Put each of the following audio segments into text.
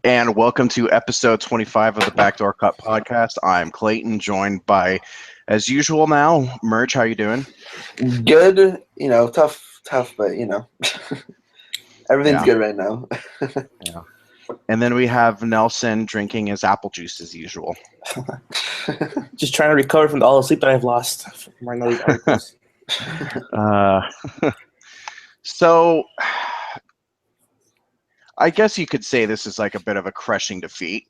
And welcome to episode 25 of the Backdoor Cut podcast. I'm Clayton, joined by, as usual now, Merge. How you doing? Good, tough, but everything's Yeah. good right now. Yeah. And then we have Nelson drinking his apple juice as usual. Just trying to recover from all the sleep that I've lost from writing all these articles. So, I guess you could say this is like a bit of a crushing defeat.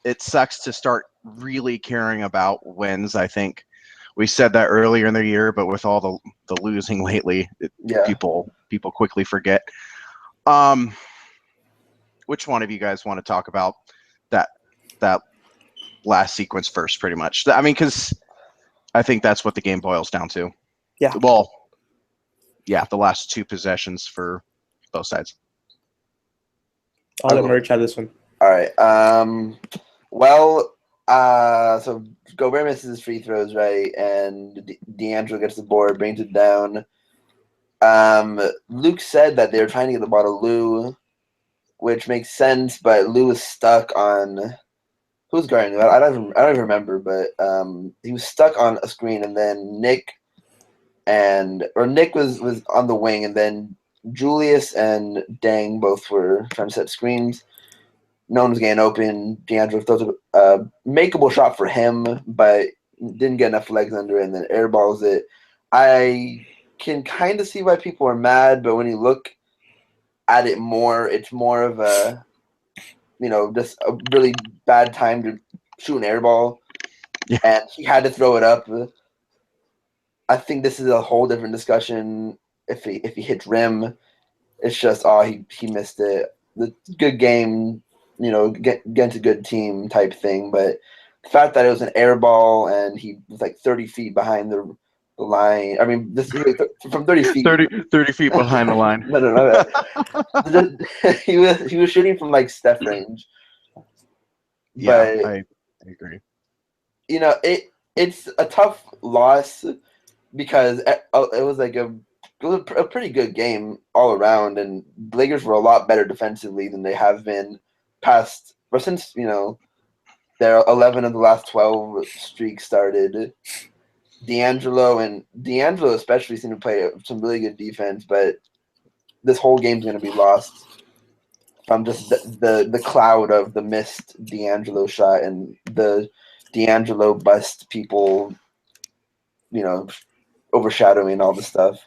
It sucks to start really caring about wins. I think we said that earlier in the year, but with all the losing lately, people quickly forget. Which one of you guys want to talk about that last sequence first? Pretty much. I mean, because I think that's what the game boils down to. Yeah. Well, yeah, the last two possessions for both sides. I'll let Merch have this one. All right. So Gobert misses his free throws, right? And D'Angelo gets the board, brings it down. Luke said that they were trying to get the ball to Lou, which makes sense, but Lou was stuck on who's guarding him? I don't even remember, but he was stuck on a screen, and then Nick was on the wing, and then Julius and Dang both were trying to set screens. No one was getting open. D'Angelo throws a makeable shot for him, but didn't get enough legs under it, and then airballs it. I can kind of see why people are mad, but when you look at it more, it's more of a, just a really bad time to shoot an airball, and he had to throw it up. I think this is a whole different discussion. If he hits rim, it's just he missed it. The good game, against a good team type thing. But the fact that it was an air ball and he was like 30 feet behind the line. I mean, from 30 feet. 30 feet behind the line. No. he was shooting from like Steph range. Yeah, but, I agree. It's a tough loss because it was like a pretty good game all around, and the Lakers were a lot better defensively than they have been since their 11 of the last 12 streak started. D'Angelo especially seem to play some really good defense, but this whole game's going to be lost from just the cloud of the missed D'Angelo shot and the D'Angelo bust people, overshadowing all the stuff.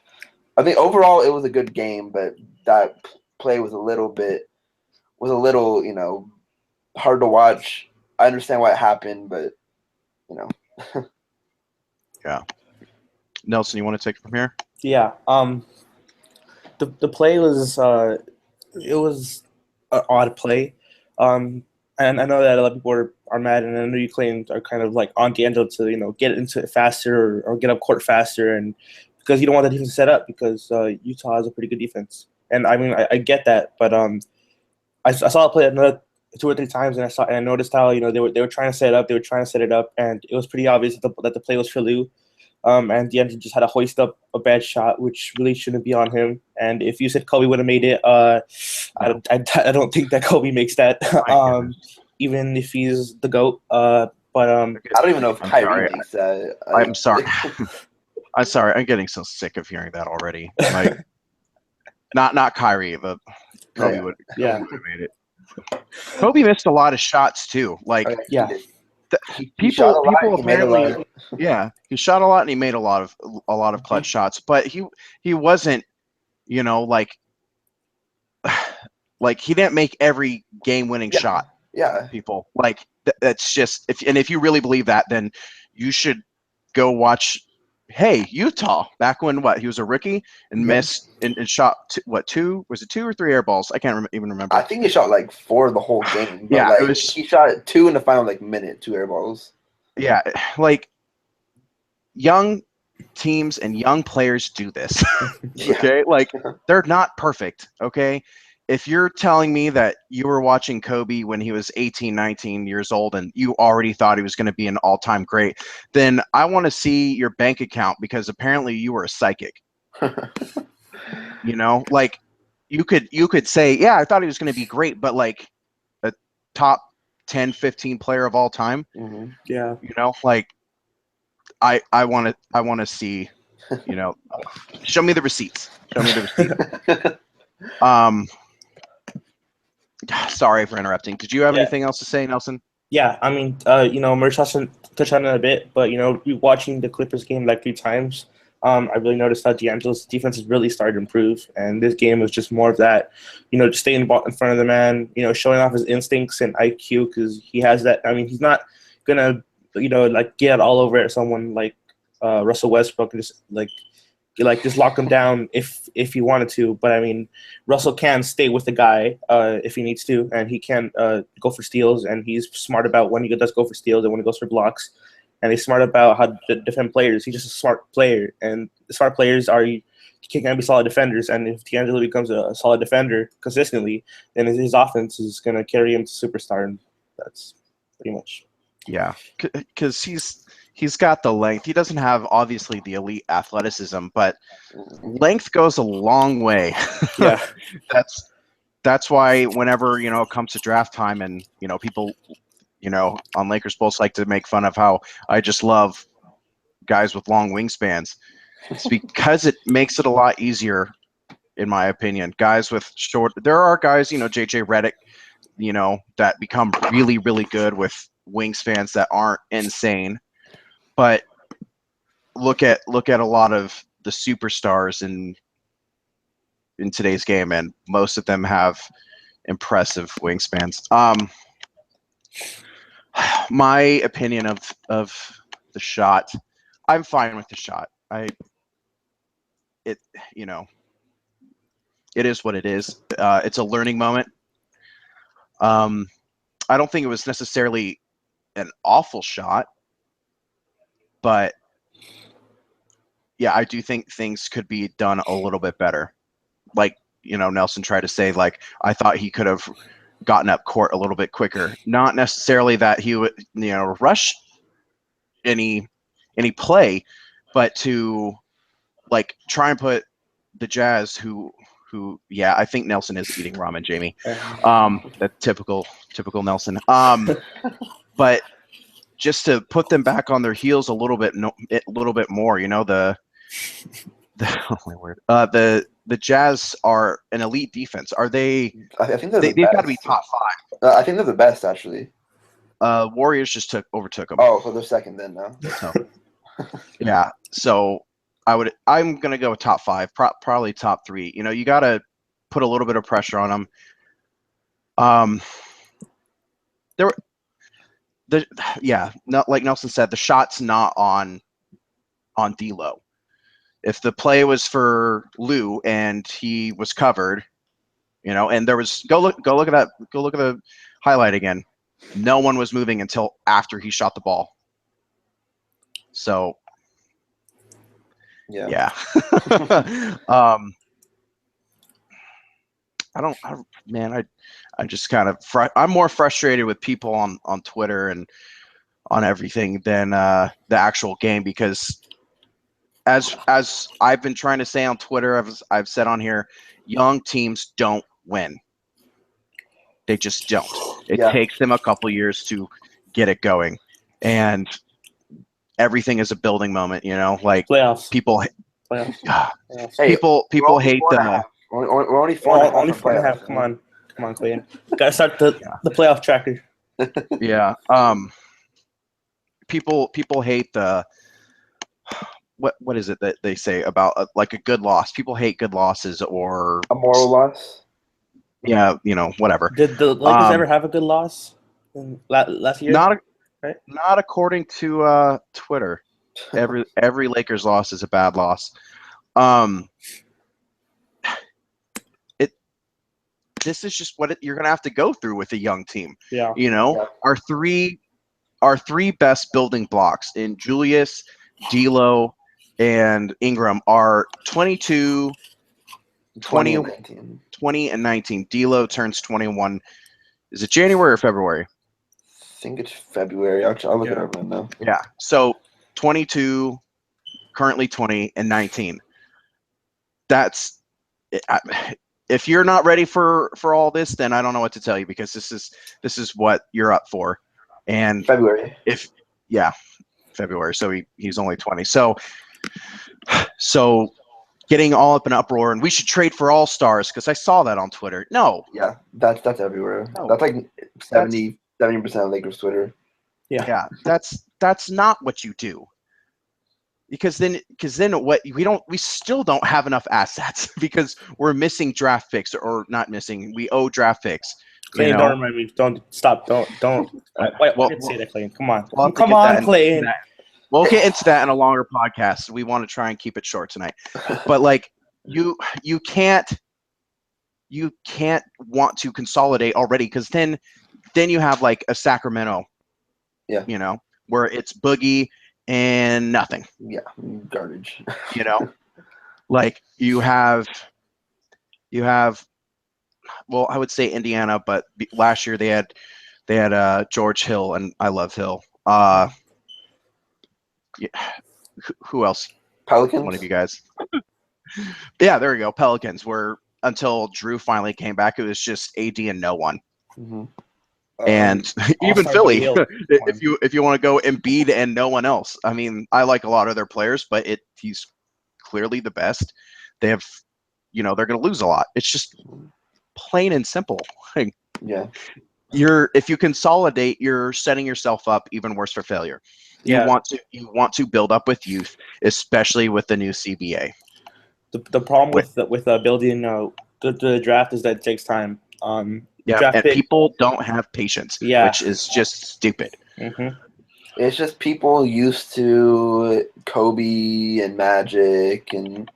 I think overall it was a good game, but that play was a little, hard to watch. I understand why it happened, but Yeah. Nelson, you want to take it from here? Yeah. The play was it was an odd play. And I know that a lot of people are mad, and I know you claimed are kind of like on D'Angelo to get into it faster or get up court faster, and because you don't want the defense to set up because Utah has a pretty good defense. And I mean I get that, but I saw it play another 2 or 3 times, and I noticed how they were trying to set it up, and it was pretty obvious that the play was for Lou. And D'Angelo just had to hoist up a bad shot, which really shouldn't be on him. And if you said Kobe would have made it, I don't think that Kobe makes that, even if he's the GOAT. But I don't even know if Kyrie makes that. I'm sorry. I'm sorry. I'm getting so sick of hearing that already. Like, not Kyrie, but Kobe would have made it. Kobe missed a lot of shots too. Like, people apparently, he shot a lot and he made a lot of clutch shots, but he wasn't, like he didn't make every game-winning shot. Yeah, people like that's just if you really believe that, then you should go watch. Hey, Utah, back when he was a rookie and missed and shot two or 3 air balls? I can't even remember. I think he shot like 4 the whole game. But he shot 2 in the final minute, 2 air balls. Yeah, like young teams and young players do this. Okay, like they're not perfect. Okay, if you're telling me that you were watching Kobe when he was 18, 19 years old and you already thought he was going to be an all-time great, then I want to see your bank account, because apparently you were a psychic. Like you could say, yeah, I thought he was going to be great, but like a top 10, 15 player of all time. Mhm. Yeah. You know, like I want to see, you know, show me the receipts. Show me the receipts. Sorry for interrupting. Did you have anything else to say, Nelson? Yeah, I mean, Merge touched on it a bit, but watching the Clippers game like 3 times, I really noticed how D'Angelo's defense has really started to improve, and this game was just more of that, just staying in front of the man, showing off his instincts and IQ because he has that. I mean, he's not gonna, like get all over at someone like Russell Westbrook and just lock him down if he wanted to. But I mean, Russell can stay with the guy if he needs to, and he can go for steals, and he's smart about when he does go for steals and when he goes for blocks, and he's smart about how to defend players. He's just a smart player, and smart players can be solid defenders. And if D'Angelo becomes a solid defender consistently, then his offense is going to carry him to superstar, and that's pretty much. Yeah, because he's got the length. He doesn't have obviously the elite athleticism, but length goes a long way. Yeah, that's why whenever it comes to draft time, and people on Lakers Pulse like to make fun of how I just love guys with long wingspans. It's because it makes it a lot easier, in my opinion. Guys with short, there are guys, JJ Redick, that become really, really good with wingspans that aren't insane. But look at a lot of the superstars in today's game, and most of them have impressive wingspans. My opinion of the shot, I'm fine with the shot. It is what it is. It's a learning moment. I don't think it was necessarily an awful shot, but yeah, I do think things could be done a little bit better. Like, Nelson tried to say, like, I thought he could have gotten up court a little bit quicker. Not necessarily that he would, rush any play, but to like try and put the Jazz who yeah, I think Nelson is eating ramen, Jamie. That typical Nelson. But just to put them back on their heels a little bit more, the Jazz are an elite defense. Are they? I think they've got to be top 5. I think they're the best, actually. Warriors just overtook them. Oh, so they're second then now. So, yeah. So I'm gonna go with top 5, probably top 3. You got to put a little bit of pressure on them. Like Nelson said, the shot's not on D'Lo. If the play was for Lou and he was covered, and there was go look at the highlight again. No one was moving until after he shot the ball. So yeah. I'm just kind of I'm more frustrated with people on Twitter and on everything than the actual game, because as I've been trying to say on Twitter, I've said on here, young teams don't win. They just don't. It takes them a couple years to get it going, and everything is a building moment. Like playoffs. People hate them. We're only 4.5. Come on, Clayton. Gotta start the playoff tracker. Yeah. People hate the what is it that they say about like a good loss? People hate good losses or a moral loss. Yeah, whatever. Did the Lakers ever have a good loss last year? Not according to Twitter. Every Lakers loss is a bad loss. This is just what you're gonna have to go through with a young team. Yeah. Our three best building blocks in Julius, D'Lo, and Ingram are 22, 20 and 19. D'Lo turns 21. Is it January or February? I think it's February. I'll look it up right now. Yeah. So 22, currently 20, and 19. That's if you're not ready for all this, then I don't know what to tell you, because this is what you're up for. And February. February. So he's only 20. So getting all up in uproar, and we should trade for all-stars, because I saw that on Twitter. No. Yeah, that's everywhere. No. That's like 70% of Lakers Twitter. Yeah. That's not what you do. Because then we still don't have enough assets, because we're missing draft picks, or not missing. We owe draft picks. Clayton, don't remind me. Don't stop. Don't. Wait, say that, Clayton. Come on. Come on, Clayton. We'll get into that in a longer podcast. We want to try and keep it short tonight. But like you can't want to consolidate already, because then you have like a Sacramento, where it's Boogie and nothing. Yeah, garbage. Like you have well, I would say Indiana, but last year they had George Hill, and I love Hill. Who else? Pelicans. One of you guys. Yeah, there we go. Pelicans. Where until Drew finally came back, it was just AD and no one. Mm-hmm. And even Philly, if you want to go Embiid and no one else. I mean, I like a lot of their players, but he's clearly the best. They have, they're going to lose a lot. It's just plain and simple. Yeah. If you consolidate, you're setting yourself up even worse for failure. You want to build up with youth, especially with the new CBA. The problem with building the draft is that it takes time. People don't have patience, which is just stupid. Mm-hmm. It's just people used to Kobe and Magic, and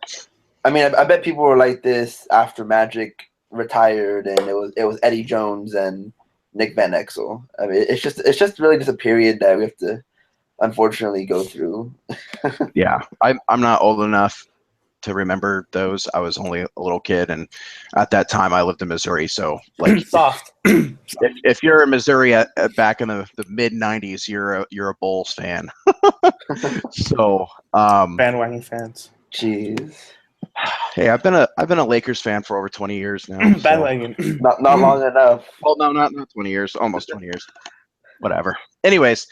I mean, I bet people were like this after Magic retired, and it was Eddie Jones and Nick Van Exel. I mean, it's just really just a period that we have to unfortunately go through. Yeah, I'm not old enough to remember those. I was only a little kid, and at that time I lived in Missouri, so like soft. if you're in Missouri back in the mid 90s, you're a Bulls fan. So bandwagon fans. Jeez. Hey, I've been a Lakers fan for over 20 years now. Bandwagon. So. Not long enough. Well, no, not 20 years, almost 20 years. Whatever. Anyways,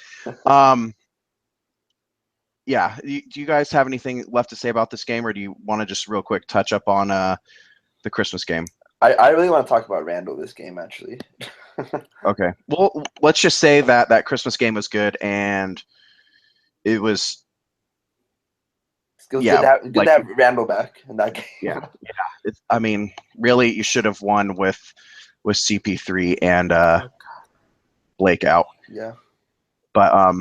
yeah. Do you guys have anything left to say about this game, or do you want to just real quick touch up on the Christmas game? I really want to talk about Randall this game, actually. Okay. Well, let's just say that Christmas game was good, and it was. Good to have Randall back in that game. Yeah. I mean, really, you should have won with CP3 and Blake out. Yeah. But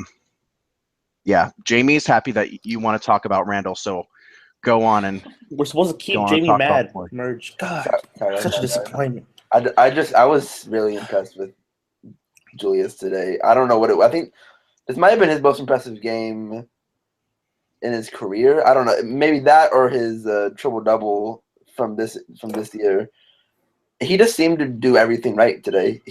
yeah, Jamie's happy that you want to talk about Randall, so go on. And we're supposed to keep Jamie mad. Merge. God, such a disappointment. I was really impressed with Julius today. I don't know what I think this might have been his most impressive game in his career. I don't know, maybe that or his triple double from this year. He just seemed to do everything right today.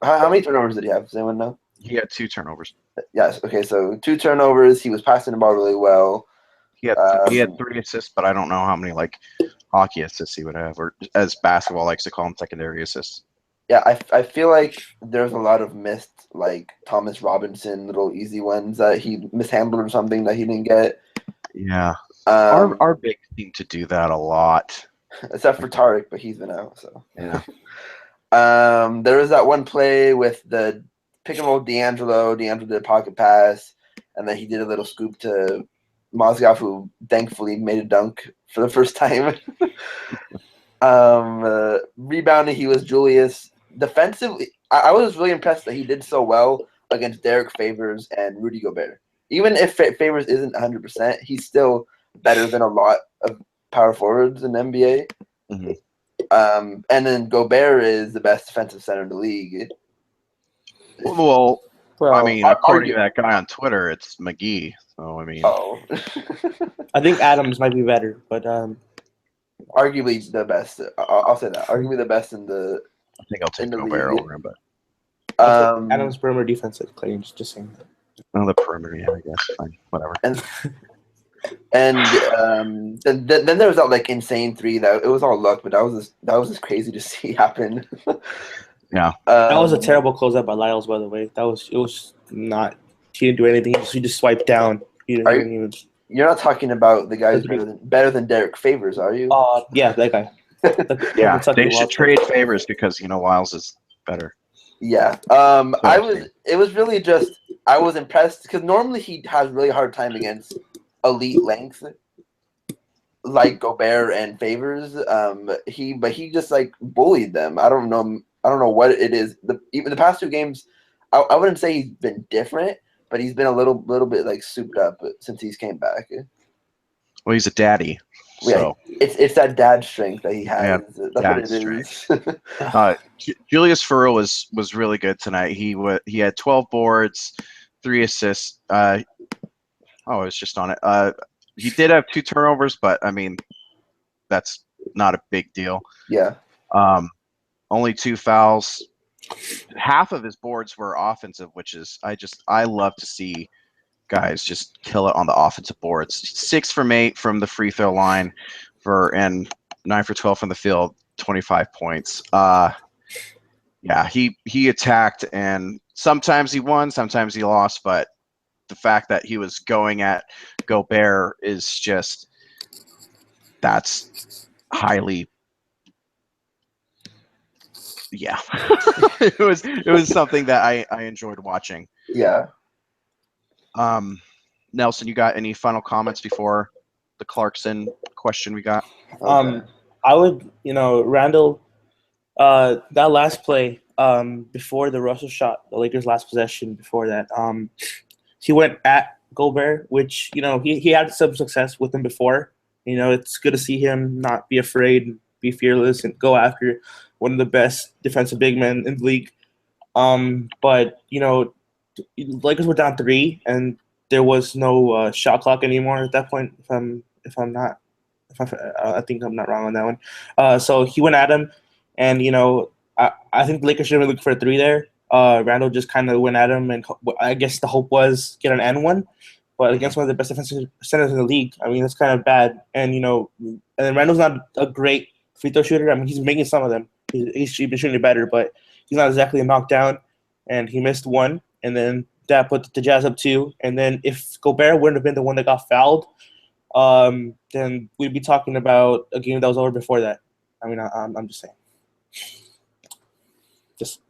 How many turnovers did he have? Does anyone know? He had 2 turnovers. Yes. Okay, so 2 turnovers. He was passing the ball really well. He had 3 assists, but I don't know how many like hockey assists he would have, or as basketball likes to call them, secondary assists. Yeah, I feel like there's a lot of missed, like Thomas Robinson, little easy ones that he mishandled or something that he didn't get. Yeah, our big seem to do that a lot. Except for Tariq, but he's been out. So yeah. There was that one play with the pick and roll D'Angelo. D'Angelo did a pocket pass, and then he did a little scoop to Mozgov, who thankfully made a dunk for the first time. Rebounding, he was Julius. Defensively, I was really impressed that he did so well against Derek Favors and Rudy Gobert. Even if Favors isn't 100%, he's still better than a lot of power forwards in the NBA. Mm-hmm. And then Gobert is the best defensive center in the league. Well, I mean, according to that guy on Twitter, it's McGee. So, I mean. I think Adams might be better, but arguably the best. I'll say that. Arguably the best in the. I think I'll take Gobert over him, but. Adams' perimeter defensive claims, just saying that. Oh, the perimeter, yeah, I guess. Fine, whatever. And then there was that like insane three that it was all luck, but that was just crazy to see happen. Yeah, that was a terrible closeout by Lyles, by the way. It was not. He didn't do anything. He just swiped down. You're not talking about the guy who's better than Derek Favors, are you? Yeah, that guy. Yeah, they should trade Favors because Lyles is better. Yeah. It was really just I was impressed because normally he has really hard time against elite length like Gobert and Favors. He just like bullied them. I don't know what it is. Even the past two games, I wouldn't say he's been different, but he's been a little bit like souped up since he's came back. Well, he's a daddy. So yeah, it's that dad strength that he has. Yeah, That's what it is. Julius Furrow was really good tonight. He had 12 boards, 3 assists. I was just on it. He did have 2 turnovers, but I mean, that's not a big deal. Yeah. Only 2 fouls. Half of his boards were offensive, which is I love to see guys just kill it on the offensive boards. 6 from 8 from the free throw line, and 9 for 12 from the field, 25 points. Yeah, he attacked, and sometimes he won, sometimes he lost, but the fact that he was going at Gobert is just that's highly. Yeah, it was something that I enjoyed watching. Yeah. Nelson, you got any final comments before the Clarkson question we got? Okay. I would, Randall, that last play, before the Russell shot, the Lakers' last possession before that, he went at Gobert, which, he had some success with him before. It's good to see him not be afraid, be fearless, and go after one of the best defensive big men in the league. But, Lakers were down 3, and there was no shot clock anymore at that point. I think I'm not wrong on that one. So he went at him, and I think the Lakers should have been looking for a 3 there. Randall just kind of went at him, and I guess the hope was get an N1, but against one of the best defensive centers in the league, I mean, that's kind of bad. And and Randall's not a great free throw shooter. I mean, he's making some of them. He's been shooting better, but he's not exactly a knockdown. And he missed 1, and then that put the Jazz up 2. And then if Gobert wouldn't have been the one that got fouled, then we'd be talking about a game that was over before that. I mean, I'm just saying. Just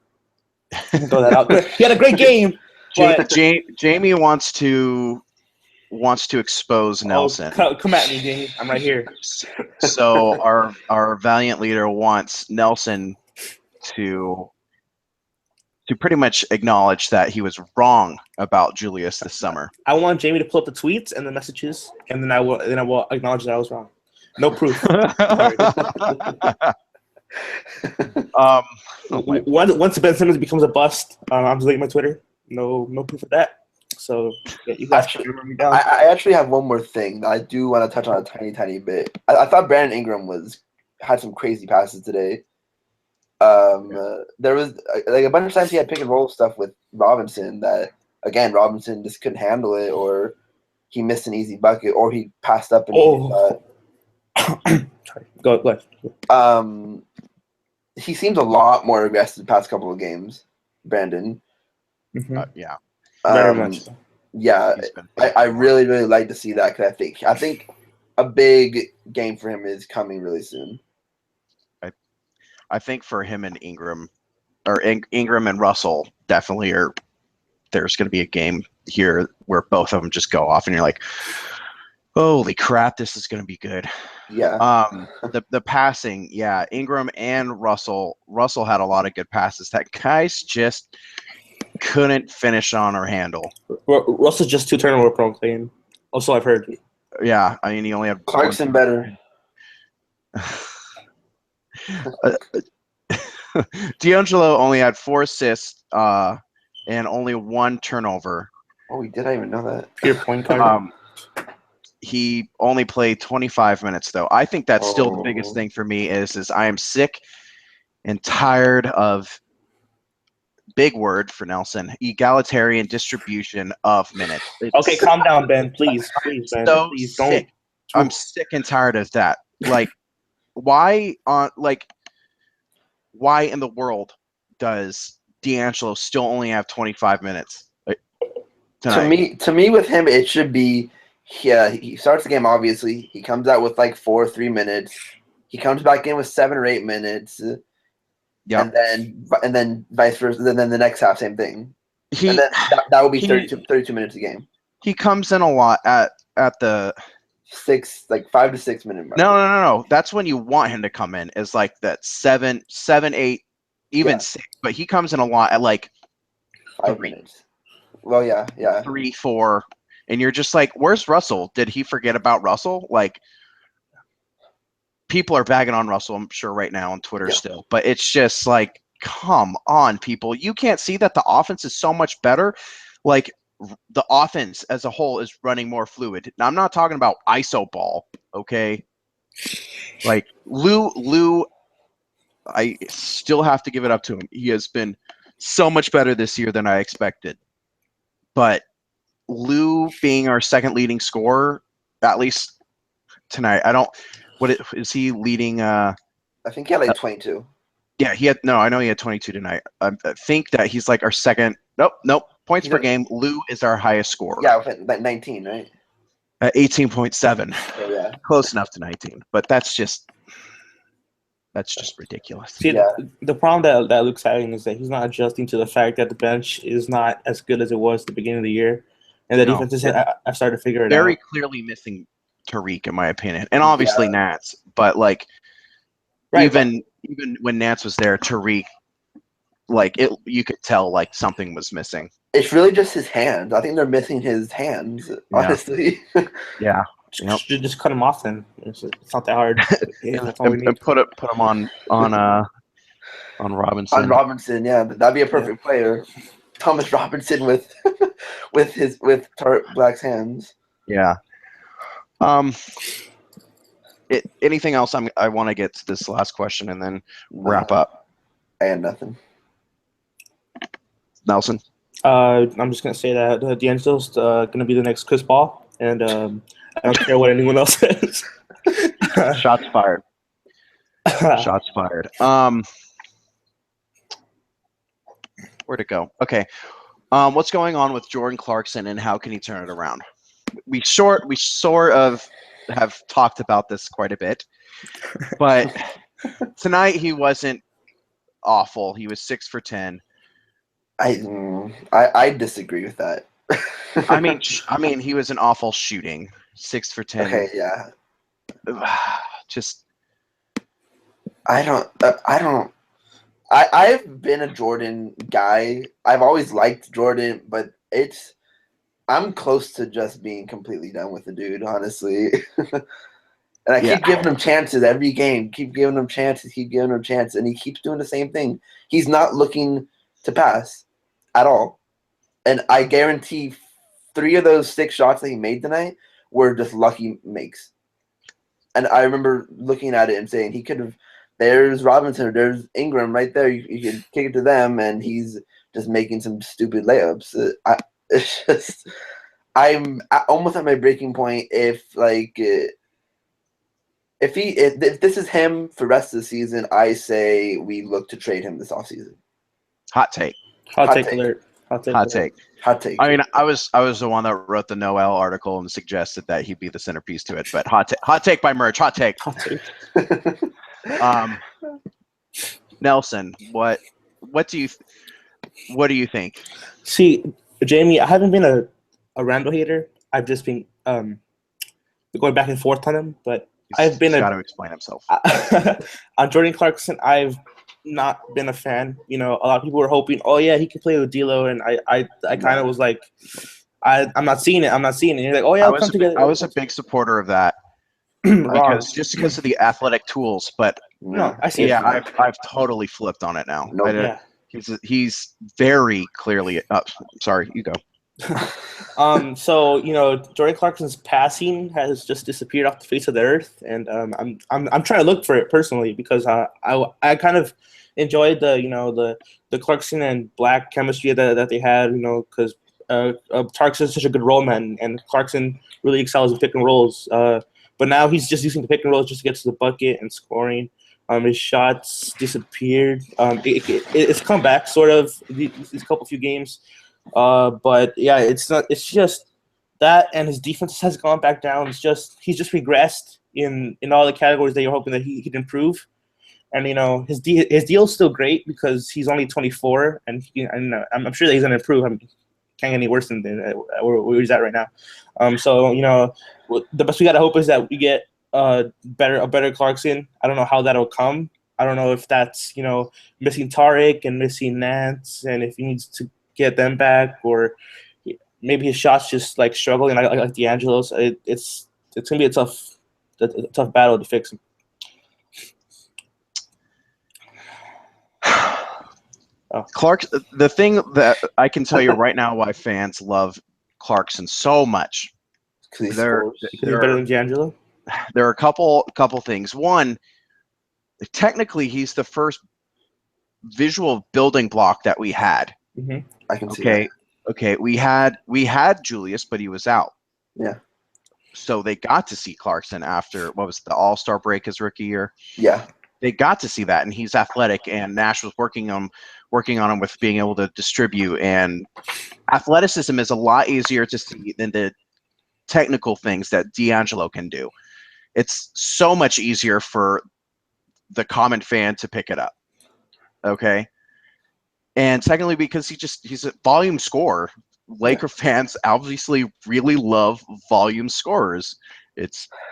throw that out. He had a great game. But Jamie wants to expose Nelson. Come at me, Jamie. I'm right here. So our valiant leader wants Nelson to pretty much acknowledge that he was wrong about Julius this summer. I want Jamie to pull up the tweets and the messages, and then I will acknowledge that I was wrong. No proof. Once Ben Simmons becomes a bust, I'm deleting my Twitter. No proof of that. So yeah, you guys can remember me down. I actually have one more thing that I do want to touch on a tiny bit. I thought Brandon Ingram had some crazy passes today. There was like a bunch of times he had pick and roll stuff with Robinson that again Robinson just couldn't handle it, or he missed an easy bucket, or he passed up an easy shot. Sorry. Go ahead. He seems a lot more aggressive the past couple of games, Brandon. Mm-hmm. Yeah, very much. Yeah, I really like to see that because I think a big game for him is coming really soon. I think for him and Ingram, or Ingram and Russell, definitely there's going to be a game here where both of them just go off, and you're like, holy crap, this is going to be good. Yeah. The passing, yeah, Ingram and Russell had a lot of good passes that guys just couldn't finish on or handle. Russell's just 2 turnover prone, Clayton. Also, I've heard. Yeah, I mean, he only had Clarkson better. D'Angelo only had 4 assists and only 1 turnover. Oh, he did. I even know that. Pure point guard. He only played 25 minutes, though. I think that's still the biggest thing for me is I am sick and tired of big word for Nelson, egalitarian distribution of minutes. Okay, calm down, Ben. Please, Ben. So Please sick. don't. I'm sick and tired of that. Like, why in the world does D'Angelo still only have 25 minutes tonight? To me, with him, it should be. He starts the game. Obviously, he comes out with like 4 or 3 minutes. He comes back in with 7 or 8 minutes. Yeah, and then vice versa. Then the next half, same thing. And then that will be 32 minutes a game. He comes in a lot at the 5 to 6 minute mark. No. That's when you want him to come in, is like that 7, 8, even 6. But he comes in a lot at like 5 minutes. Well, yeah. 3, 4, and you're just like, where's Russell? Did he forget about Russell? Like, people are bagging on Russell, I'm sure, right now on Twitter still. But it's just like, come on, people. You can't see that the offense is so much better. Like, the offense as a whole is running more fluid. Now, I'm not talking about ISO ball, okay? Like, Lou, I still have to give it up to him. He has been so much better this year than I expected. But Lou being our second leading scorer, at least tonight, is he leading? I think he had like 22. Yeah, I know he had 22 tonight. I think that he's like our second. Nope. Points per game. Lou is our highest scorer. Yeah, like 19, right? 18.7. Oh, yeah. Close enough to 19, but that's just ridiculous. See, the problem that Luke's having is that he's not adjusting to the fact that the bench is not as good as it was at the beginning of the year, and the defense I started to figure it out. Very clearly missing Tariq, in my opinion, and obviously Nats, but like even when Nats was there, Tariq, like you could tell like something was missing. It's really just his hands. I think they're missing his hands, honestly. Yeah. Just cut him off then. It's not that hard. That's all we need. And put him on Robinson. On Robinson, yeah, that'd be a perfect player. Thomas Robinson with Black's hands. Yeah. Anything else? I want to get to this last question and then wrap up. I had nothing. Nelson. I'm just gonna say that D'Angelo's gonna be the next Chris Paul, and I don't care what anyone else says. Shots fired. Shots fired. Where'd it go? Okay. What's going on with Jordan Clarkson, and how can he turn it around? We sort of have talked about this quite a bit, but tonight he wasn't awful. He was 6 for 10. I disagree with that. I mean, he was an awful shooting. 6 for 10. Okay, yeah. Just. I've been a Jordan guy. I've always liked Jordan, but I'm close to just being completely done with the dude, honestly. And I keep giving him chances every game. Keep giving him chances. And he keeps doing the same thing. He's not looking to pass at all. And I guarantee 3 of those 6 shots that he made tonight were just lucky makes. And I remember looking at it and saying he could have. There's Robinson, there's Ingram right there. You can kick it to them, and he's just making some stupid layups. I'm almost at my breaking point. If this is him for the rest of the season, I say we look to trade him this offseason. Hot take. Hot take alert. Hot take. I mean, I was the one that wrote the Noel article and suggested that he'd be the centerpiece to it. But hot take by Merge. Hot take. Nelson, what do you think? See, Jamie, I haven't been a Randall hater. I've just been going back and forth on him, but I've been got to explain himself. On Jordan Clarkson, I've not been a fan. You know, a lot of people were hoping, oh yeah, he can play with D'Lo, and I kind of was like, I'm not seeing it. And you're like, oh yeah, I was a big supporter of that. because of the athletic tools, but no, I see. Yeah, I've totally flipped on it now. He's very clearly. Sorry, you go. So Jordan Clarkson's passing has just disappeared off the face of the earth, and I'm trying to look for it personally because I kind of enjoyed the Clarkson and Black chemistry that they had. Because Clarkson is such a good role man, and Clarkson really excels in pick and rolls. But now he's just using the pick and rolls just to get to the bucket and scoring. His shots disappeared. It's come back sort of these few games. But yeah, it's not. It's just that, and his defense has gone back down. He's just regressed in all the categories that you're hoping that he'd improve. And his deal's still great because he's only 24, and I'm sure that he's gonna improve. Can't get any worse than where he's at right now. So the best we gotta hope is that we get a better Clarkson. I don't know how that'll come. I don't know if that's missing Tariq and missing Nance, and if he needs to get them back, or maybe his shots just like struggling like D'Angelo's. It's gonna be a tough battle to fix him. The thing that I can tell you right now why fans love Clarkson so much. They're better than D'Angelo? There are a couple things. One, technically he's the first visual building block that we had. Mm-hmm. I can see that. Okay, we had Julius, but he was out. Yeah. So they got to see Clarkson after what was the All-Star break his rookie year. Yeah. They got to see that, and he's athletic, and Nash was working on him with being able to distribute, and athleticism is a lot easier to see than the technical things that D'Angelo can do. It's so much easier for the common fan to pick it up. Okay. And secondly, because he's a volume scorer. Laker fans obviously really love volume scorers.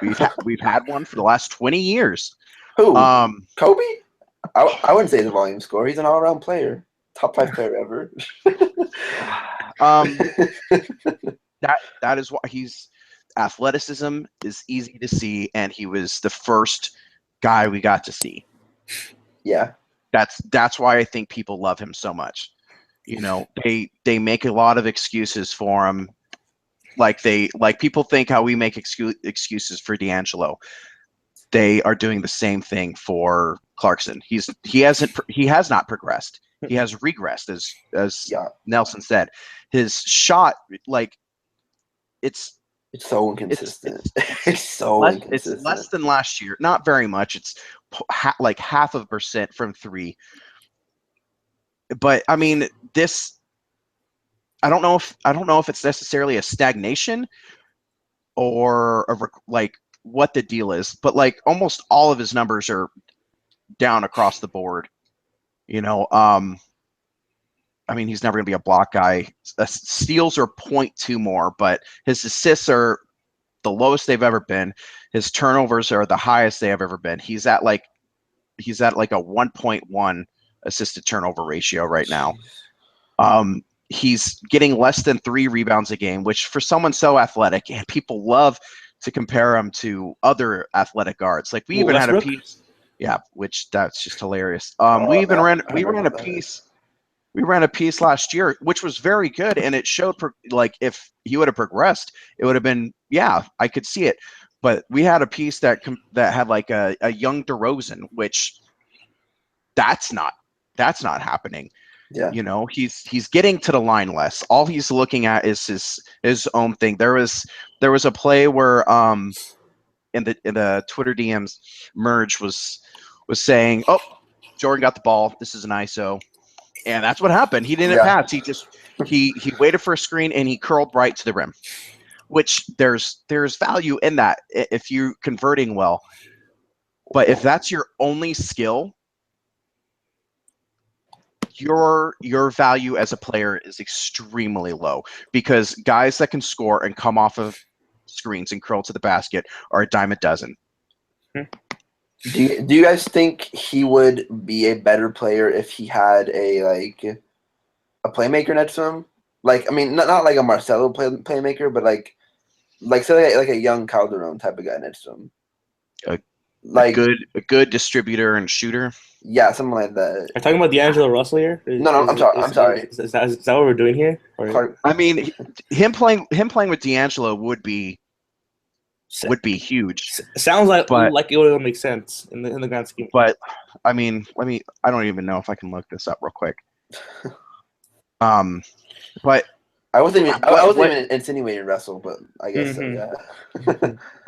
We've had one for the last 20 years. Who? Kobe? I wouldn't say he's a volume scorer. He's an all-around player. Top 5 player ever. That is why he's athleticism is easy to see, and he was the first guy we got to see. Yeah. That's why I think people love him so much. They make a lot of excuses for him. Like people think how we make excuses for D'Angelo. They are doing the same thing for Clarkson. He has not progressed. He has regressed, as Nelson said. His shot, it's so inconsistent. It's so inconsistent. It's less than last year. Not very much. It's like 0.5% from 3. But I mean, I don't know if it's necessarily a stagnation or what the deal is, but almost all of his numbers are down across the board. I mean, he's never going to be a block guy. Steals are 0.2 more, but his assists are the lowest they've ever been. His turnovers are the highest they have ever been. He's at a 1.1 assisted turnover ratio right now. He's getting less than 3 rebounds a game, which for someone so athletic, and people love to compare him to other athletic guards. We even had a piece. Yeah, which that's just hilarious. We ran a piece last year, which was very good, and it showed if he would have progressed, it would have been I could see it. But we had a piece that had a young DeRozan, which that's not happening. Yeah. He's getting to the line less. All he's looking at is his own thing. There was a play where in the Twitter DMs, Merge was saying, "Oh, Jordan got the ball. This is an ISO." And that's what happened. He didn't pass. He waited for a screen and he curled right to the rim, which there's value in that if you're converting well. But if that's your only skill, your value as a player is extremely low, because guys that can score and come off of screens and curl to the basket are a dime a dozen. Do you guys think he would be a better player if he had a playmaker next to him? I mean, not like a Marcelo playmaker, but say a young Calderon type of guy next to him. A good distributor and shooter. Yeah, something like that. Are you talking about D'Angelo Russell here? I'm sorry. Is that what we're doing here? I mean, him playing with D'Angelo would be huge. Sounds like it would make sense in the grand scheme. But I mean, I don't even know if I can look this up real quick. But I wasn't even insinuating Russell, but I guess so. Yeah.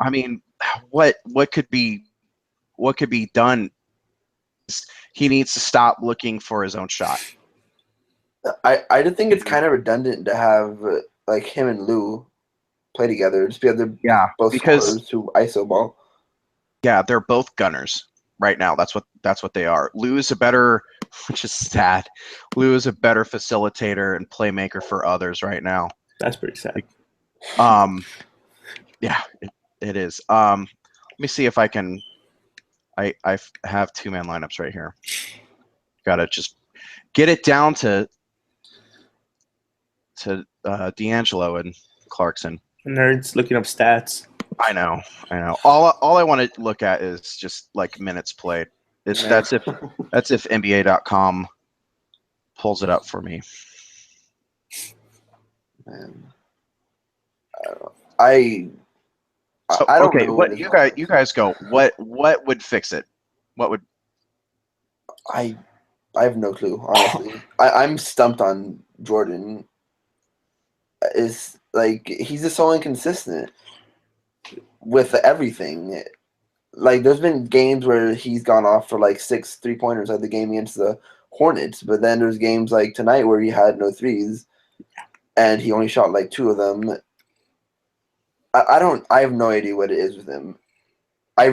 I mean, what could be done? He needs to stop looking for his own shot. I just think it's kind of redundant to have like him and Lou play together just because they're both scorers who ISO ball. Yeah, they're both gunners right now. That's what they are. Lou is a better, which is sad. Lou is a better facilitator and playmaker for others right now. That's pretty sad. Yeah, it is. Let me see if I can. I have 2-man lineups right here. Gotta just get it down to D'Angelo and Clarkson. Nerds looking up stats. I know. All I want to look at is just like minutes played. That's if NBA.com pulls it up for me. Man. I don't okay, know. what you guys go. What would fix it? What would I have no clue, honestly. I'm stumped on Jordan. Is like he's just so inconsistent with everything. Like there's been games where he's gone off for like 6 3-pointers at the game against the Hornets, but then there's games like tonight where he had no threes and he only shot like 2 of them. I have no idea what it is with him. I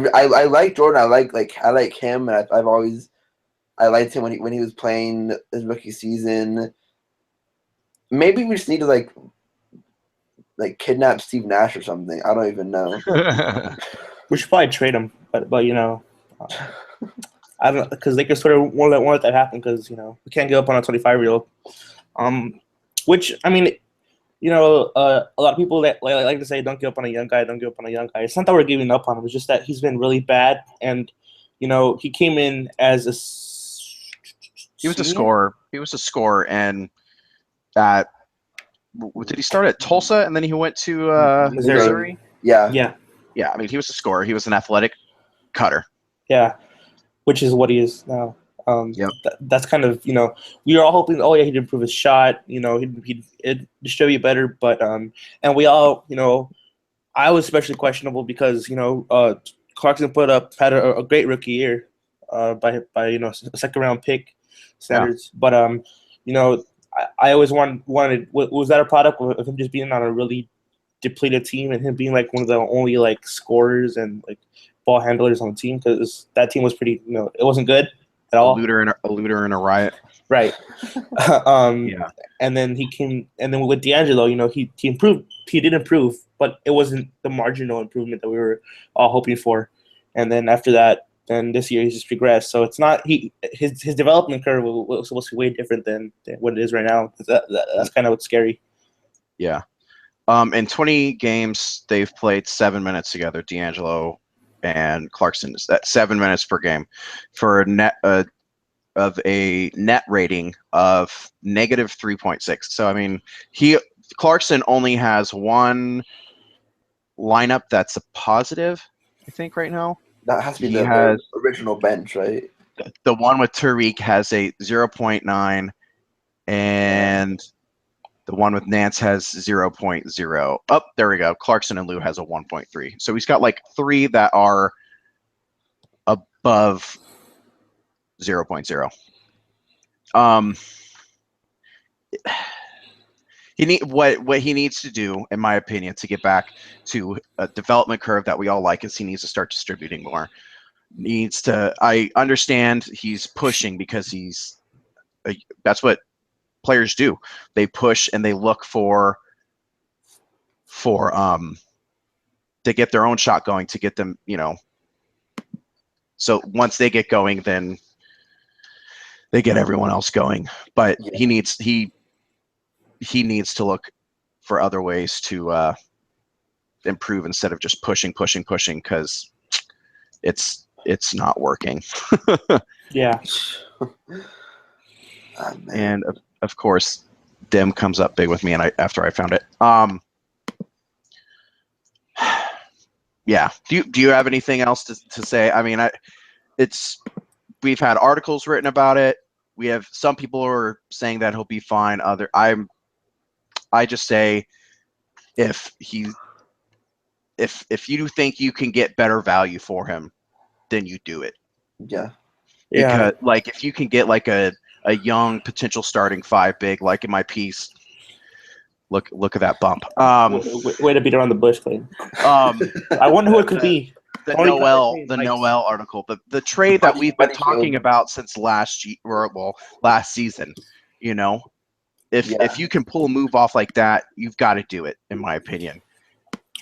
like Jordan. I like him, and I liked him when he was playing his rookie season. Maybe we just need to like kidnap Steve Nash or something. I don't even know. We should probably trade him, but you know, I don't, because Lakers Twitter won't let that happen because you know we can't give up on a 25-year-old. Which I mean, you know, a lot of people that like to say don't give up on a young guy, don't give up on a young guy. It's not that we're giving up on him. It's just that he's been really bad, and you know he came in as he was a scorer. He was a scorer, and did he start at Tulsa and then he went to Missouri? Yeah. I mean, he was a scorer. He was an athletic cutter. Yeah, which is what he is now. Yep. That's kind of, you know, we were all hoping, oh yeah, he'd improve his shot, you know, he'd distribute better, but and we all, you know, I was especially questionable because, you know, Clarkson had a great rookie year by you know a 2nd-round pick standards, but you know, I always wanted was that a product of him just being on a really depleted team and him being like one of the only like scorers and like ball handlers on the team, because that team was pretty, you know, it wasn't good at all. A looter and a riot. Right. Yeah. And then he came, and then with D'Angelo, you know, he improved. He did improve, but it wasn't the marginal improvement that we were all hoping for. And then after that, then this year he's just regressed. So it's not his development curve was supposed to be way different than what it is right now. That's kind of what's scary. Yeah. In 20 games, they've played 7 minutes together. D'Angelo and Clarkson. That's 7 minutes per game for a net of a net rating of negative 3.6. So I mean, Clarkson only has one lineup that's a positive, I think, right now. That has to be the original bench, right? The one with Tariq has a 0.9, and the one with Nance has 0.0. Oh, there we go. Clarkson and Lou has a 1.3. So he's got like 3 that are above 0.0. What he needs to do, in my opinion, to get back to a development curve that we all like, is he needs to start distributing more. I understand he's pushing because that's what players do. They push and they look for to get their own shot going, to get them, you know. So once they get going, then they get everyone else going. But he needs to look for other ways to improve instead of just pushing, because it's not working. Yeah. And of course, Dim comes up big with me, and after I found it. Yeah. Do you have anything else to say? I mean, we've had articles written about it. We have some people are saying that he'll be fine. I just say if you think you can get better value for him, then you do it. Yeah. Because like if you can get like a young potential starting 5 big, like in my piece, look at that bump. Way to beat around the bush, Clayton. I wonder who it could be. The Noel article, the trade that we've been talking about since last season. You know, if you can pull a move off like that, you've got to do it, in my opinion,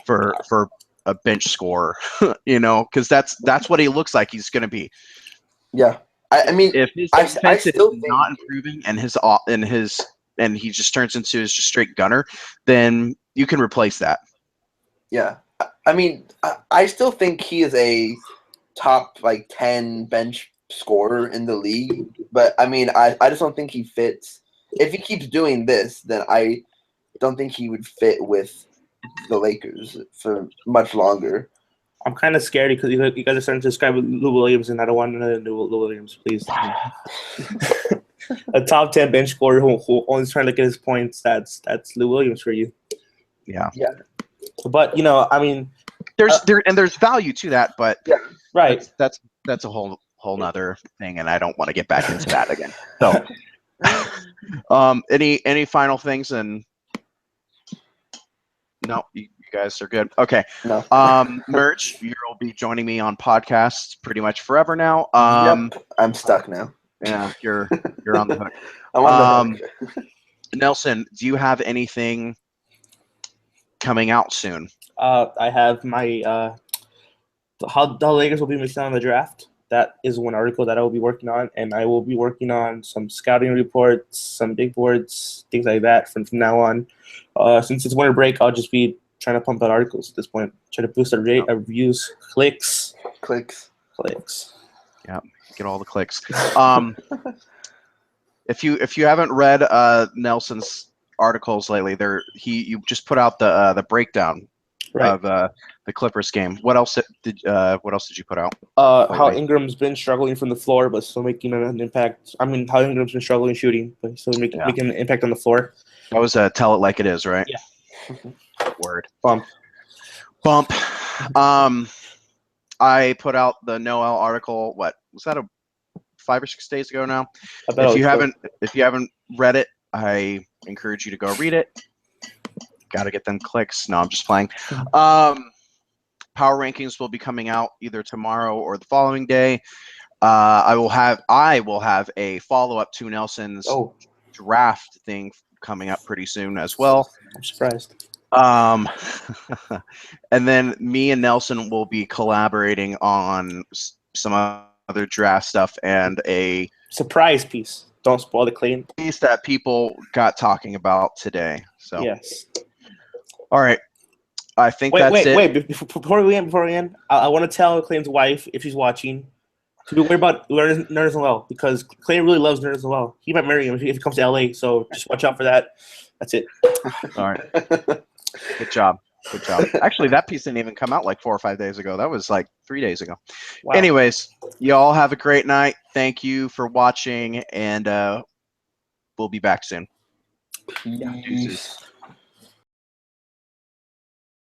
for a bench scorer. You know, because that's what he looks like he's going to be. Yeah, I mean, if his defense is not improving and he just turns into his just straight gunner, then you can replace that. Yeah, I mean, I still think he is a top 10 bench scorer in the league, but I mean, I just don't think he fits. If he keeps doing this, then I don't think he would fit with the Lakers for much longer. I'm kind of scared because you guys are starting to describe Lou Williams, and I don't want another Lou Williams, please. A top 10 bench scorer who only trying to get his points. That's Lou Williams for you. Yeah. But I mean, there's value to that, but right. That's a whole nother thing, and I don't want to get back into that again. So, any final things? And no, you guys are good. Okay. No. Merge, you'll be joining me on podcasts pretty much forever now. Yep, I'm stuck now. Yeah, you're on the hook. I'm on the hook. Nelson, do you have anything coming out soon? I have my how the Lakers will be mixed down in the draft. That is one article that I will be working on, and I will be working on some scouting reports, some big boards, things like that from now on. Since it's winter break, I'll just be trying to pump out articles at this point. Try to boost our views, clicks. Yeah, get all the clicks. If you haven't read Nelson's articles lately, you just put out the breakdown of the Clippers game. What else did you put out? How Ingram's been struggling from the floor, but still making an impact. I mean, how Ingram's been struggling shooting, but still making an impact on the floor. That was tell it like it is, right? Yeah. Word. Bump. I put out the Noel article. What was that? 5 or 6 days ago now. If you haven't read it, I encourage you to go read it. Got to get them clicks. No, I'm just playing. Power rankings will be coming out either tomorrow or the following day. I will have a follow-up to Nelson's draft thing coming up pretty soon as well. I'm surprised. And then me and Nelson will be collaborating on some other draft stuff and a surprise piece. Don't spoil the Clayton piece that people got talking about today. So yes. All right. I think that's it. Wait. Before we end, I want to tell Clayton's wife, if she's watching, to be worried about Nerds Noel, because Clayton really loves Nerds Noel. He might marry him if he comes to LA, so just watch out for that. That's it. All right. Good job. Actually, that piece didn't even come out like 4 or 5 days ago. That was like 3 days ago. Wow. Anyways, y'all have a great night. Thank you for watching, and we'll be back soon. Peace.